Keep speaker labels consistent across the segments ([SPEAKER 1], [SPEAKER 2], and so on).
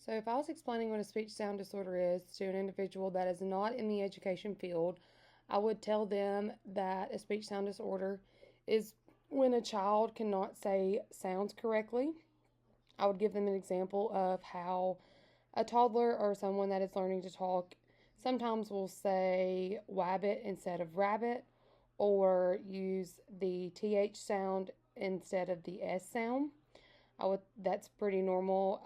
[SPEAKER 1] So if I was explaining what a speech sound disorder is to an individual that is not in the education field, I would tell them that a speech sound disorder is when a child cannot say sounds correctly. I would give them an example of how a toddler or someone that is learning to talk sometimes will say wabbit instead of rabbit, or use the TH sound instead of the S sound. That's pretty normal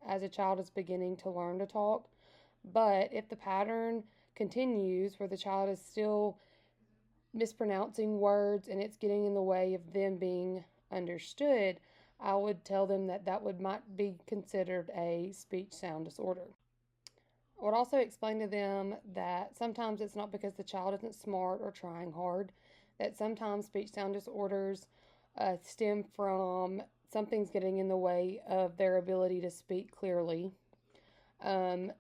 [SPEAKER 1] as a child is beginning to learn to talk. But if the pattern continues where the child is still mispronouncing words and it's getting in the way of them being understood, I would tell them that might be considered a speech sound disorder. I would also explain to them that sometimes it's not because the child isn't smart or trying hard, that sometimes speech sound disorders stem from something's getting in the way of their ability to speak clearly and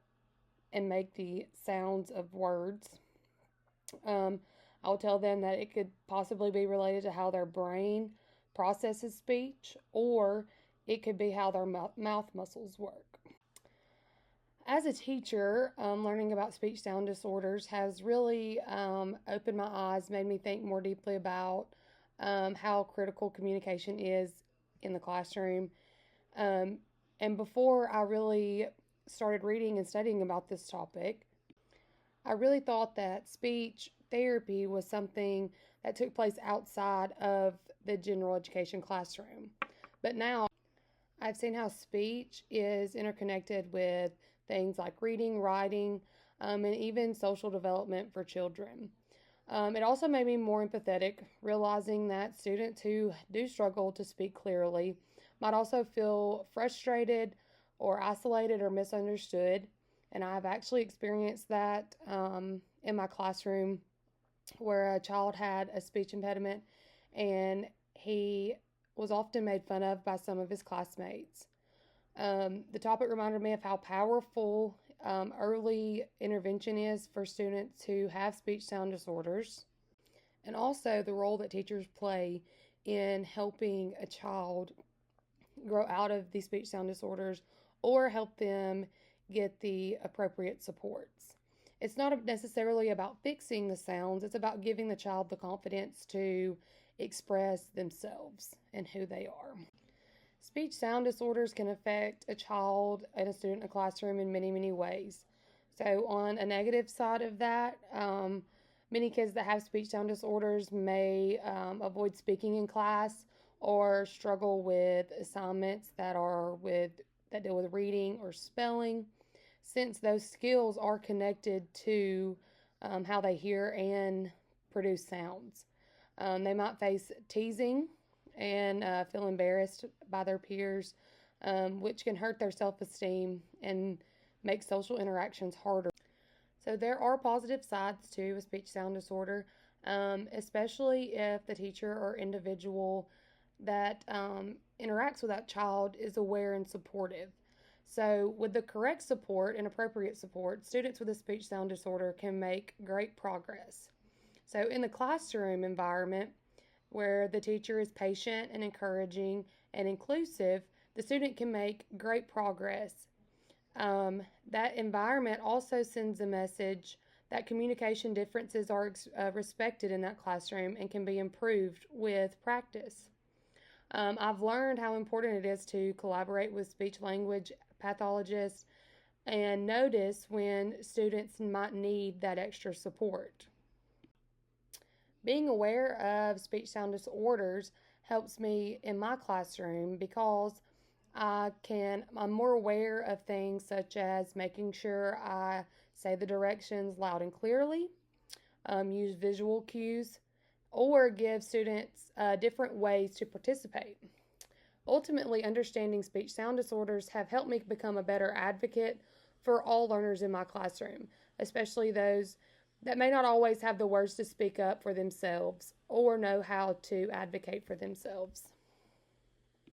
[SPEAKER 1] make the sounds of words. I'll tell them that it could possibly be related to how their brain processes speech, or it could be how their mouth muscles work. As a teacher, learning about speech sound disorders has really opened my eyes, made me think more deeply about how critical communication is in the classroom. And before I really started reading and studying about this topic, I really thought that speech therapy was something that took place outside of the general education classroom. But now I've seen how speech is interconnected with things like reading, writing, and even social development for children. It also made me more empathetic, realizing that students who do struggle to speak clearly might also feel frustrated or isolated or misunderstood. And I've actually experienced that in my classroom, where a child had a speech impediment and he was often made fun of by some of his classmates. The topic reminded me of how powerful early intervention is for students who have speech sound disorders, and also the role that teachers play in helping a child grow out of these speech sound disorders or help them get the appropriate supports. It's not necessarily about fixing the sounds, it's about giving the child the confidence to express themselves and who they are. Speech sound disorders can affect a child and a student in a classroom in many, many ways. So on a negative side of that, many kids that have speech sound disorders may avoid speaking in class or struggle with assignments that deal with reading or spelling, since those skills are connected to how they hear and produce sounds. They might face teasing and feel embarrassed by their peers, which can hurt their self-esteem and make social interactions harder. So there are positive sides to a speech sound disorder, especially if the teacher or individual that interacts with that child is aware and supportive. So with the correct support and appropriate support, students with a speech sound disorder can make great progress. So in the classroom environment, where the teacher is patient and encouraging and inclusive, the student can make great progress. That environment also sends a message that communication differences are respected in that classroom and can be improved with practice. I've learned how important it is to collaborate with speech language pathologists and notice when students might need that extra support. Being aware of speech sound disorders helps me in my classroom because I'm more aware of things such as making sure I say the directions loud and clearly, use visual cues, or give students different ways to participate. Ultimately, understanding speech sound disorders have helped me become a better advocate for all learners in my classroom, especially those that may not always have the words to speak up for themselves or know how to advocate for themselves.